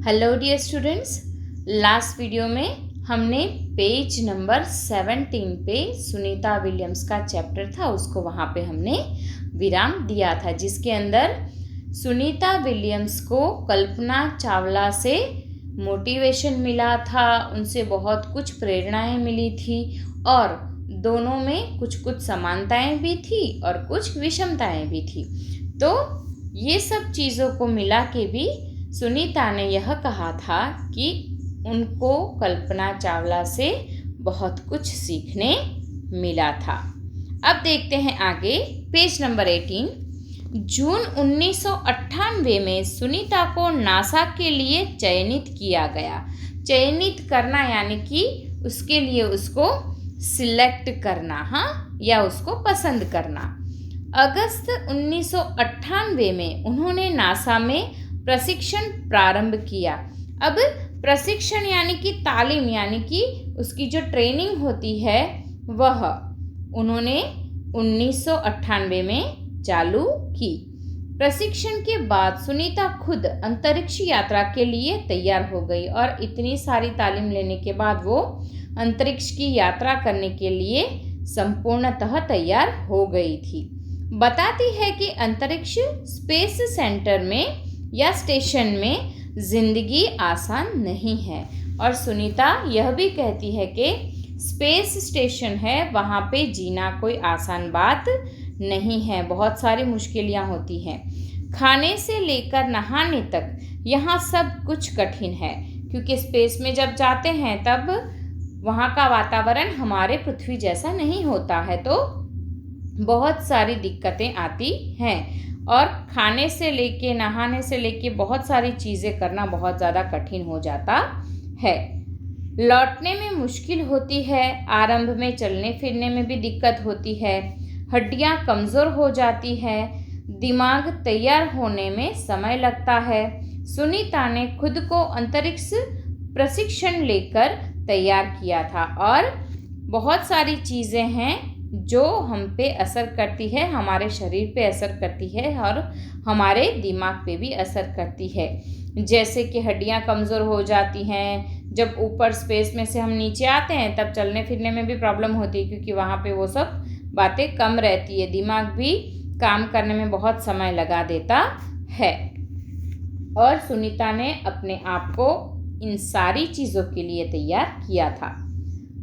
Hello dear students, last video में हमने page number 17 पे सुनीता विलियम्स का चैप्टर था, उसको वहाँ पे हमने विराम दिया था, जिसके अंदर सुनीता विलियम्स को कल्पना चावला से मोटिवेशन मिला था, उनसे बहुत कुछ प्रेरणाएं मिली थी और दोनों में कुछ कुछ समानताएं भी थी और कुछ विषमताएं भी थी। तो ये सब चीज़ों को मिला के भी सुनीता ने यह कहा था कि उनको कल्पना चावला से बहुत कुछ सीखने मिला था। अब देखते हैं आगे, पेज नंबर 18। जून 1998 में सुनीता को नासा के लिए चयनित किया गया। चयनित करना यानी कि उसके लिए उसको सिलेक्ट करना, हाँ, या उसको पसंद करना। अगस्त 1998 में उन्होंने नासा में प्रशिक्षण प्रारंभ किया। अब प्रशिक्षण यानी कि तालीम, यानी कि उसकी जो ट्रेनिंग होती है वह उन्होंने 1998 में चालू की। प्रशिक्षण के बाद सुनीता खुद अंतरिक्ष यात्रा के लिए तैयार हो गई और इतनी सारी तालीम लेने के बाद वो अंतरिक्ष की यात्रा करने के लिए संपूर्णतः तैयार हो गई थी। बताती है कि अंतरिक्ष स्पेस सेंटर में या स्टेशन में जिंदगी आसान नहीं है, और सुनीता यह भी कहती है कि स्पेस स्टेशन है, वहाँ पे जीना कोई आसान बात नहीं है, बहुत सारी मुश्किलें होती हैं। खाने से लेकर नहाने तक यहाँ सब कुछ कठिन है, क्योंकि स्पेस में जब जाते हैं तब वहाँ का वातावरण हमारे पृथ्वी जैसा नहीं होता है, तो बहुत सारी दिक्कतें आती हैं और खाने से लेके नहाने से लेके बहुत सारी चीज़ें करना बहुत ज़्यादा कठिन हो जाता है। लौटने में मुश्किल होती है, आरंभ में चलने फिरने में भी दिक्कत होती है, हड्डियां कमज़ोर हो जाती है, दिमाग तैयार होने में समय लगता है। सुनीता ने खुद को अंतरिक्ष प्रशिक्षण लेकर तैयार किया था और बहुत सारी चीज़ें हैं जो हम पे असर करती है, हमारे शरीर पे असर करती है और हमारे दिमाग पे भी असर करती है। जैसे कि हड्डियां कमज़ोर हो जाती हैं, जब ऊपर स्पेस में से हम नीचे आते हैं तब चलने फिरने में भी प्रॉब्लम होती है, क्योंकि वहाँ पे वो सब बातें कम रहती है, दिमाग भी काम करने में बहुत समय लगा देता है। और सुनीता ने अपने आप को इन सारी चीज़ों के लिए तैयार किया था।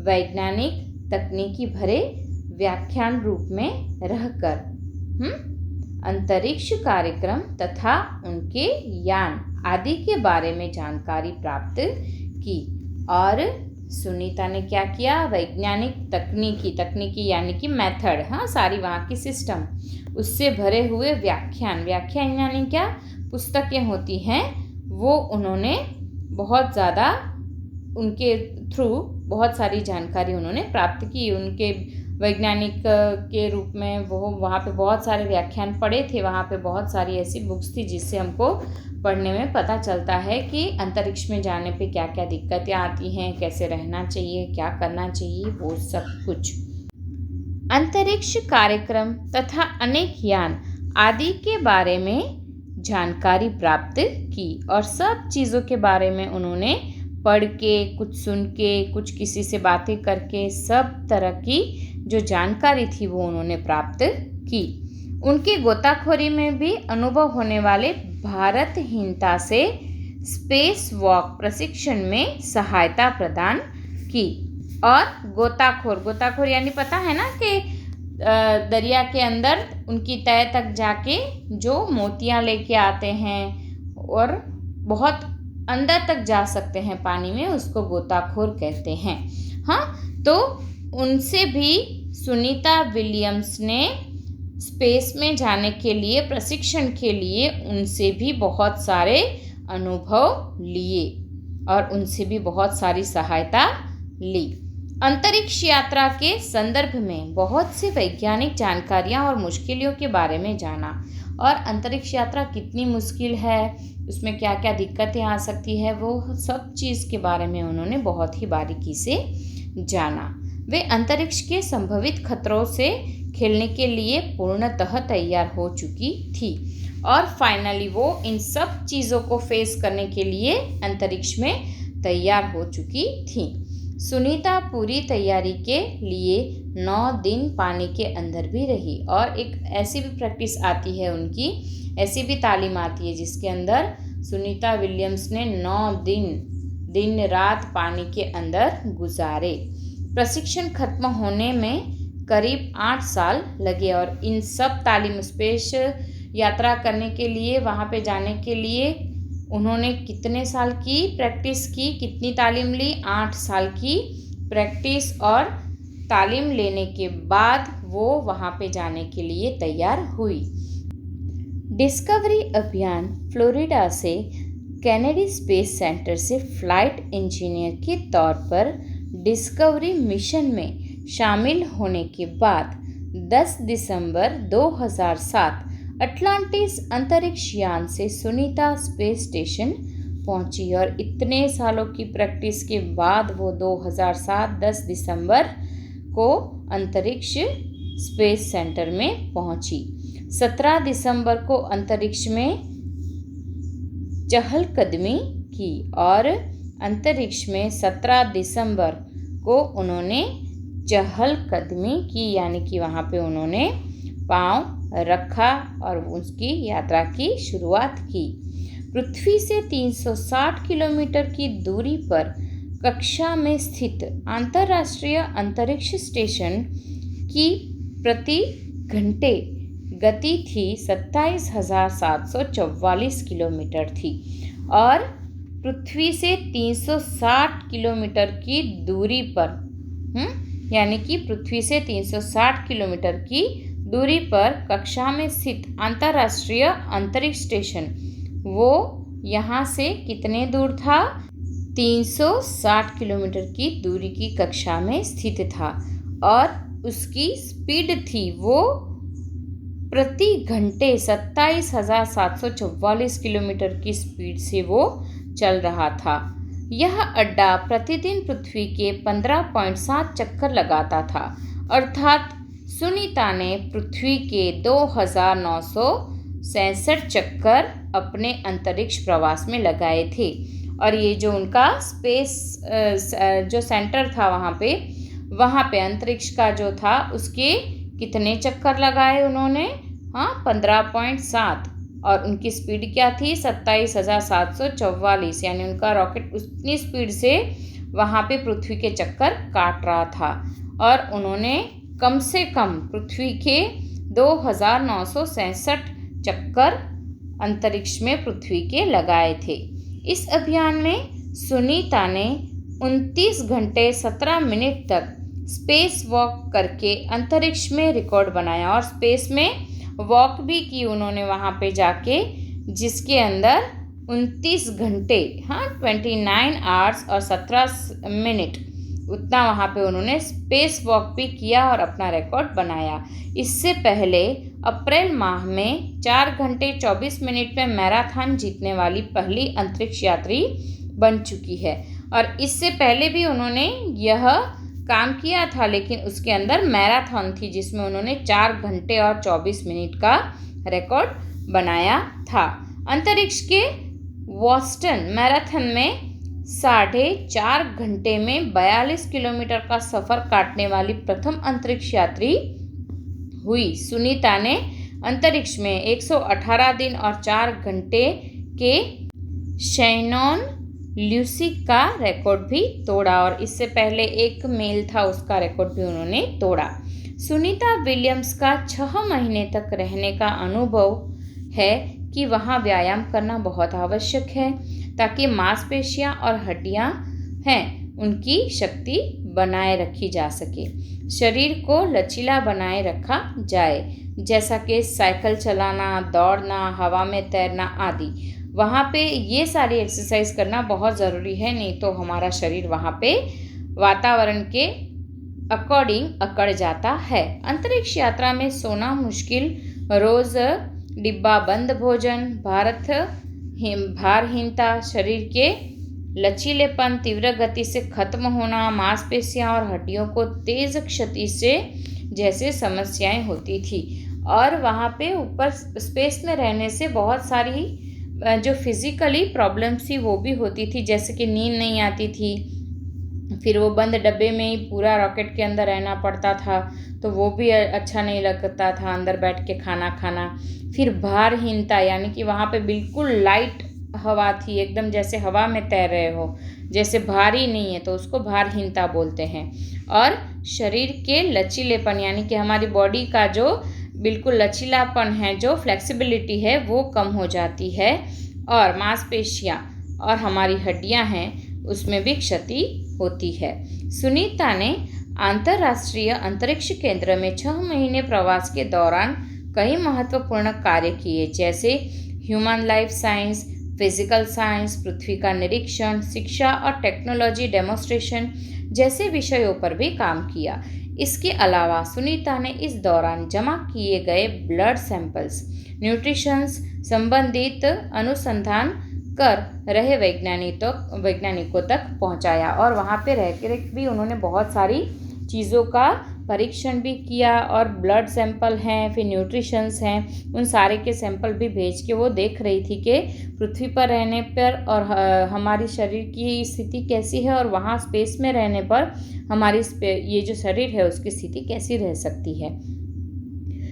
वैज्ञानिक तकनीकी भरे व्याख्यान रूप में रहकर अंतरिक्ष कार्यक्रम तथा उनके यान आदि के बारे में जानकारी प्राप्त की। और सुनीता ने क्या किया, वैज्ञानिक तकनीकी यानी कि मेथड, हाँ, सारी वहाँ की सिस्टम, उससे भरे हुए व्याख्यान यानी क्या, पुस्तकें होती हैं, वो उन्होंने बहुत ज़्यादा उनके थ्रू बहुत सारी जानकारी उन्होंने प्राप्त की। उनके वैज्ञानिक के रूप में वो वहाँ पे बहुत सारे व्याख्यान पढ़े थे, वहाँ पे बहुत सारी ऐसी बुक्स थी जिससे हमको पढ़ने में पता चलता है कि अंतरिक्ष में जाने पे क्या क्या दिक्कतें आती हैं, कैसे रहना चाहिए, क्या करना चाहिए, वो सब कुछ। अंतरिक्ष कार्यक्रम तथा अनेक यान आदि के बारे में जानकारी प्राप्त की और सब चीज़ों के बारे में उन्होंने पढ़ के, कुछ सुन के, कुछ किसी से बातें करके, सब तरह की जो जानकारी थी वो उन्होंने प्राप्त की। उनके गोताखोरी में भी अनुभव होने वाले भारतहीनता से स्पेस वॉक प्रशिक्षण में सहायता प्रदान की। और गोताखोर यानी पता है ना कि दरिया के अंदर उनकी तह तक जाके जो मोतियां लेके आते हैं और बहुत अंदर तक जा सकते हैं पानी में, उसको गोताखोर कहते हैं। हाँ, तो उनसे भी सुनीता विलियम्स ने स्पेस में जाने के लिए, प्रशिक्षण के लिए उनसे भी बहुत सारे अनुभव लिए और उनसे भी बहुत सारी सहायता ली। अंतरिक्ष यात्रा के संदर्भ में बहुत सी वैज्ञानिक जानकारियाँ और मुश्किलों के बारे में जाना, और अंतरिक्ष यात्रा कितनी मुश्किल है, उसमें क्या क्या दिक्कतें आ सकती है, वो सब चीज़ के बारे में उन्होंने बहुत ही बारीकी से जाना। वे अंतरिक्ष के संभावित खतरों से खेलने के लिए पूर्णतः तैयार हो चुकी थी। और फाइनली वो इन सब चीज़ों को फेस करने के लिए अंतरिक्ष में तैयार हो चुकी थी। सुनीता पूरी तैयारी के लिए 9 दिन पानी के अंदर भी रही और एक ऐसी भी प्रैक्टिस आती है उनकी, ऐसी भी तालीम आती है जिसके अंदर सुनीता विलियम्स ने 9 दिन रात पानी के अंदर गुजारे। प्रशिक्षण खत्म होने में करीब 8 साल लगे और इन सब तालीम स्पेस यात्रा करने के लिए, वहाँ पे जाने के लिए उन्होंने कितने साल की प्रैक्टिस की, कितनी तालीम ली? 8 साल की प्रैक्टिस और तालीम लेने के बाद वो वहाँ पे जाने के लिए तैयार हुई। डिस्कवरी अभियान फ्लोरिडा से केनेडी स्पेस सेंटर से फ्लाइट इंजीनियर के तौर पर डिस्कवरी मिशन में शामिल होने के बाद 10 दिसंबर 2007 अटलांटिस अंतरिक्ष यान से सुनीता स्पेस स्टेशन पहुंची और इतने सालों की प्रैक्टिस के बाद वो 2007 10 दिसंबर को अंतरिक्ष स्पेस सेंटर में पहुंची। 17 दिसंबर को अंतरिक्ष में चहलकदमी की और अंतरिक्ष में 17 दिसंबर को उन्होंने चहलकदमी की, यानी कि वहाँ पे उन्होंने पाँव रखा और उसकी यात्रा की शुरुआत की। पृथ्वी से 360 किलोमीटर की दूरी पर कक्षा में स्थित अंतर्राष्ट्रीय अंतरिक्ष स्टेशन की प्रति घंटे गति थी 27,744 किलोमीटर थी और पृथ्वी से 360 किलोमीटर की दूरी पर यानी कि पृथ्वी से 360 किलोमीटर की दूरी पर कक्षा में स्थित अंतर्राष्ट्रीय अंतरिक्ष स्टेशन वो यहाँ से कितने दूर था? 360 किलोमीटर की दूरी की कक्षा में स्थित था और उसकी स्पीड थी वो प्रति घंटे 27,744 किलोमीटर की स्पीड से वो चल रहा था। यह अड्डा प्रतिदिन पृथ्वी के 15.7 चक्कर लगाता था, अर्थात सुनीता ने पृथ्वी के 2,967 चक्कर अपने अंतरिक्ष प्रवास में लगाए थे। और ये जो उनका स्पेस जो सेंटर था वहाँ पे अंतरिक्ष का जो था उसके कितने चक्कर लगाए उन्होंने? 15.7 और उनकी स्पीड क्या थी? 27,744, यानी उनका रॉकेट उतनी स्पीड से वहाँ पे पृथ्वी के चक्कर काट रहा था और उन्होंने कम से कम पृथ्वी के 2,967 चक्कर अंतरिक्ष में पृथ्वी के लगाए थे। इस अभियान में सुनीता ने 29 घंटे 17 मिनट तक स्पेस वॉक करके अंतरिक्ष में रिकॉर्ड बनाया और स्पेस में वॉक भी की उन्होंने वहाँ पे जाके, जिसके अंदर 29 घंटे 29 आवर्स और 17 मिनट उतना वहाँ पे उन्होंने स्पेस वॉक भी किया और अपना रिकॉर्ड बनाया। इससे पहले अप्रैल माह में 4 घंटे 24 मिनट में मैराथन जीतने वाली पहली अंतरिक्ष यात्री बन चुकी है और इससे पहले भी उन्होंने यह काम किया था, लेकिन उसके अंदर मैराथन थी जिसमें उन्होंने 4 घंटे और 24 मिनट का रिकॉर्ड बनाया था। अंतरिक्ष के बोस्टन मैराथन में 4.5 घंटे में 42 किलोमीटर का सफ़र काटने वाली प्रथम अंतरिक्ष यात्री हुई। सुनीता ने अंतरिक्ष में 118 दिन और 4 घंटे के शैनॉन ल्यूसी का रिकॉर्ड भी तोड़ा और इससे पहले एक मेल था उसका रिकॉर्ड भी उन्होंने तोड़ा। सुनीता विलियम्स का 6 महीने तक रहने का अनुभव है कि वहाँ व्यायाम करना बहुत आवश्यक है ताकि मांसपेशियाँ और हड्डियाँ हैं उनकी शक्ति बनाए रखी जा सके, शरीर को लचीला बनाए रखा जाए, जैसा कि साइकिल चलाना, दौड़ना, हवा में तैरना आदि। वहाँ पे ये सारी एक्सरसाइज करना बहुत ज़रूरी है, नहीं तो हमारा शरीर वहाँ पे वातावरण के अकॉर्डिंग अकड़ जाता है। अंतरिक्ष यात्रा में सोना मुश्किल, रोज़ डिब्बाबंद भोजन, भारहीनता, शरीर के लचीलेपन, तीव्र गति से खत्म होना, मांसपेशियां और हड्डियों को तेज क्षति से जैसे समस्याएं होती थी और वहाँ पे ऊपर स्पेस में रहने से बहुत सारी जो फिज़िकली प्रॉब्लम्स थी वो भी होती थी, जैसे कि नींद नहीं आती थी, फिर वो बंद डब्बे में ही पूरा रॉकेट के अंदर रहना पड़ता था, तो वो भी अच्छा नहीं लगता था अंदर बैठ के खाना खाना। फिर भारहीनता, यानी कि वहाँ पे बिल्कुल लाइट हवा थी, एकदम जैसे हवा में तैर रहे हो, जैसे भारी नहीं है, तो उसको भारहीनता बोलते हैं। और शरीर के लचीलेपन, यानी कि हमारी बॉडी का जो बिल्कुल लचीलापन है, जो फ्लेक्सिबिलिटी है, वो कम हो जाती है। और मांसपेशियाँ और हमारी हड्डियाँ हैं उसमें भी क्षति होती है। सुनीता ने अंतर्राष्ट्रीय अंतरिक्ष केंद्र में 6 महीने प्रवास के दौरान कई महत्वपूर्ण कार्य किए, जैसे human life science, physical science, पृथ्वी का निरीक्षण, शिक्षा और टेक्नोलॉजी डेमोन्स्ट्रेशन जैसे विषयों पर भी काम किया। इसके अलावा सुनीता ने इस दौरान जमा किए गए ब्लड सैंपल्स, न्यूट्रिशंस संबंधित अनुसंधान कर रहे वैज्ञानिकों तक पहुंचाया, और वहां पे रह कर भी उन्होंने बहुत सारी चीज़ों का परीक्षण भी किया। और ब्लड सैंपल हैं, फिर न्यूट्रिशंस हैं, उन सारे के सैंपल भी भेज के वो देख रही थी कि पृथ्वी पर रहने पर और हमारी शरीर की स्थिति कैसी है, और वहाँ स्पेस में रहने पर हमारी ये जो शरीर है उसकी स्थिति कैसी रह सकती है।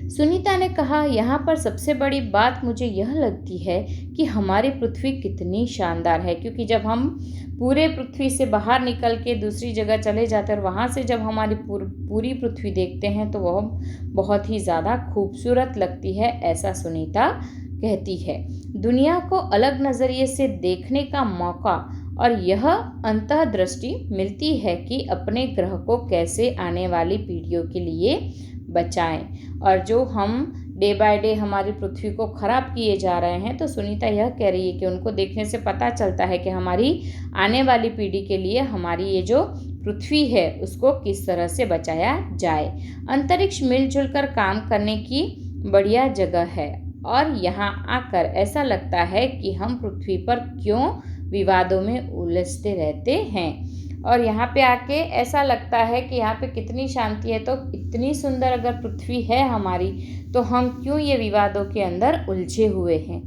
सुनीता ने कहा, यहाँ पर सबसे बड़ी बात मुझे यह लगती है कि हमारी पृथ्वी कितनी शानदार है, क्योंकि जब हम पूरे पृथ्वी से बाहर निकल के दूसरी जगह चले जाते हैं और वहाँ से जब हमारी पूरी पृथ्वी देखते हैं तो वह बहुत ही ज़्यादा खूबसूरत लगती है, ऐसा सुनीता कहती है। दुनिया को अलग नज़रिए से देखने का मौका और यह अंतर्दृष्टि मिलती है कि अपने ग्रह को कैसे आने वाली पीढ़ियों के लिए बचाएं। और जो हम डे बाय डे हमारी पृथ्वी को ख़राब किए जा रहे हैं, तो सुनीता यह कह रही है कि उनको देखने से पता चलता है कि हमारी आने वाली पीढ़ी के लिए हमारी ये जो पृथ्वी है उसको किस तरह से बचाया जाए। अंतरिक्ष मिलजुल कर काम करने की बढ़िया जगह है, और यहाँ आकर ऐसा लगता है कि हम पृथ्वी पर क्यों विवादों में उलझते रहते हैं, और यहाँ पे आके ऐसा लगता है कि यहाँ पे कितनी शांति है। तो इतनी सुंदर अगर पृथ्वी है हमारी, तो हम क्यों ये विवादों के अंदर उलझे हुए हैं।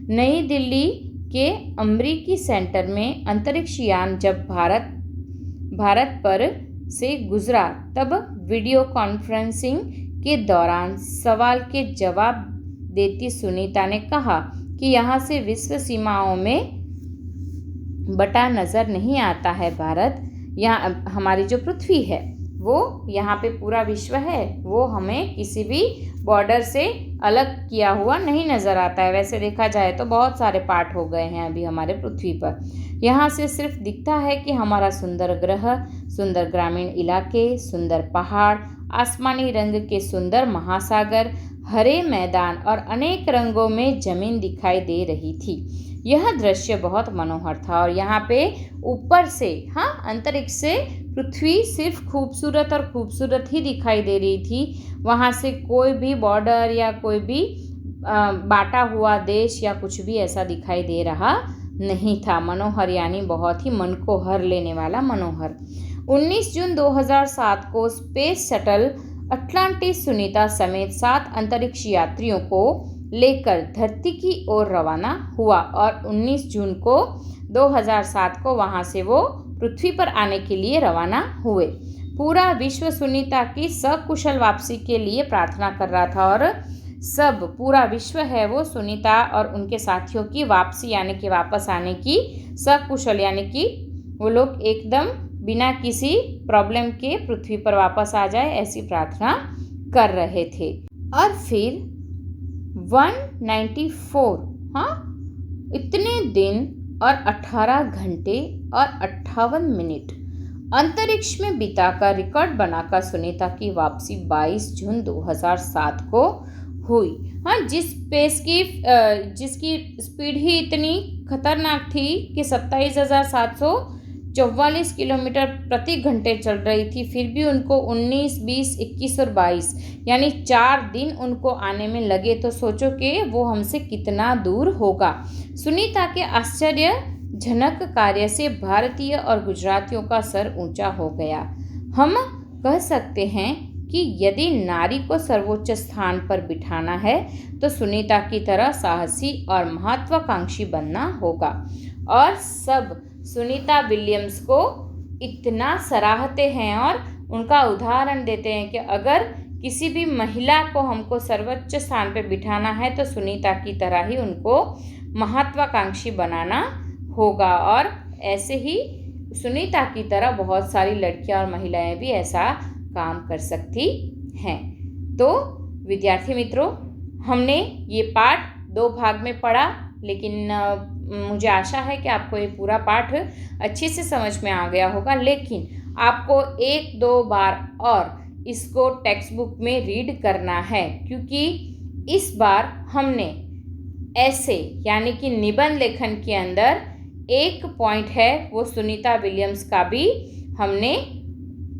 नई दिल्ली के अमरीकी सेंटर में अंतरिक्ष यान जब भारत पर से गुजरा, तब वीडियो कॉन्फ्रेंसिंग के दौरान सवाल के जवाब देती सुनीता ने कहा कि यहाँ से विश्व सीमाओं में बटा नज़र नहीं आता है भारत। यहाँ हमारी जो पृथ्वी है वो यहाँ पे पूरा विश्व है, वो हमें किसी भी बॉर्डर से अलग किया हुआ नहीं नज़र आता है। वैसे देखा जाए तो बहुत सारे पार्ट हो गए हैं अभी हमारे पृथ्वी पर। यहाँ से सिर्फ दिखता है कि हमारा सुंदर ग्रह, सुंदर ग्रामीण इलाके, सुंदर पहाड़, आसमानी रंग के सुंदर महासागर, हरे मैदान और अनेक रंगों में जमीन दिखाई दे रही थी। यह दृश्य बहुत मनोहर था, और यहाँ पे ऊपर से अंतरिक्ष से पृथ्वी सिर्फ खूबसूरत और खूबसूरत ही दिखाई दे रही थी। वहाँ से कोई भी बॉर्डर या कोई भी बांटा हुआ देश या कुछ भी ऐसा दिखाई दे रहा नहीं था। मनोहर यानी बहुत ही मन को हर लेने वाला मनोहर। 19 जून 2007 को स्पेस शटल अटलांटिस सुनीता समेत 7 अंतरिक्ष यात्रियों को लेकर धरती की ओर रवाना हुआ, और 19 जून को 2007 को वहाँ से वो पृथ्वी पर आने के लिए रवाना हुए। पूरा विश्व सुनीता की सकुशल वापसी के लिए प्रार्थना कर रहा था, और पूरा विश्व है वो सुनीता और उनके साथियों की वापसी यानी कि वापस आने की सकुशल, यानी कि वो लोग एकदम बिना किसी प्रॉब्लम के पृथ्वी पर वापस आ जाए, ऐसी प्रार्थना कर रहे थे। और फिर 194 इतने दिन और 18 घंटे और 58 मिनट अंतरिक्ष में बिताकर रिकॉर्ड बनाकर सुनीता की वापसी 22 जून 2007 को हुई। जिसकी स्पीड ही इतनी खतरनाक थी कि 27,744 किलोमीटर प्रति घंटे चल रही थी। फिर भी उनको 19, 20, 21 और 22 यानी 4 दिन उनको आने में लगे। तो सोचो कि वो हमसे कितना दूर होगा। सुनीता के आश्चर्यजनक कार्य से भारतीय और गुजरातियों का सर ऊंचा हो गया। हम कह सकते हैं कि यदि नारी को सर्वोच्च स्थान पर बिठाना है तो सुनीता की तरह साहसी और महत्वाकांक्षी बनना होगा। और सब सुनीता विलियम्स को इतना सराहते हैं और उनका उदाहरण देते हैं कि अगर किसी भी महिला को हमको सर्वोच्च स्थान पर बिठाना है तो सुनीता की तरह ही उनको महत्वाकांक्षी बनाना होगा। और ऐसे ही सुनीता की तरह बहुत सारी लड़कियां और महिलाएं भी ऐसा काम कर सकती हैं। तो विद्यार्थी मित्रों, हमने ये पाठ 2 भाग में पढ़ा, लेकिन मुझे आशा है कि आपको ये पूरा पाठ अच्छे से समझ में आ गया होगा। लेकिन आपको 1-2 बार और इसको टेक्स्ट बुक में रीड करना है, क्योंकि इस बार हमने ऐसे यानी कि निबंध लेखन के अंदर एक पॉइंट है वो सुनीता विलियम्स का भी हमने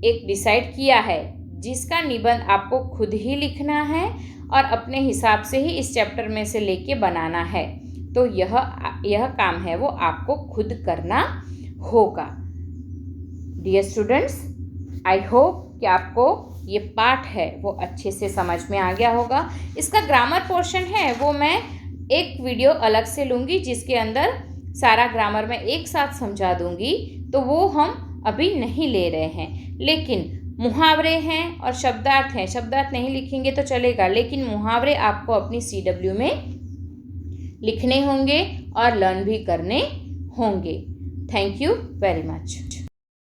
एक डिसाइड किया है, जिसका निबंध आपको खुद ही लिखना है और अपने हिसाब से ही इस चैप्टर में से लेके बनाना है। तो यह काम है वो आपको खुद करना होगा। डियर स्टूडेंट्स, आई होप कि आपको ये पाठ है वो अच्छे से समझ में आ गया होगा। इसका ग्रामर पोर्शन है वो मैं एक वीडियो अलग से लूँगी, जिसके अंदर सारा ग्रामर मैं एक साथ समझा दूँगी, तो वो हम अभी नहीं ले रहे हैं। लेकिन मुहावरे हैं और शब्दार्थ हैं, शब्दार्थ नहीं लिखेंगे तो चलेगा, लेकिन मुहावरे आपको अपनी CW में लिखने होंगे और लर्न भी करने होंगे। Thank you very much.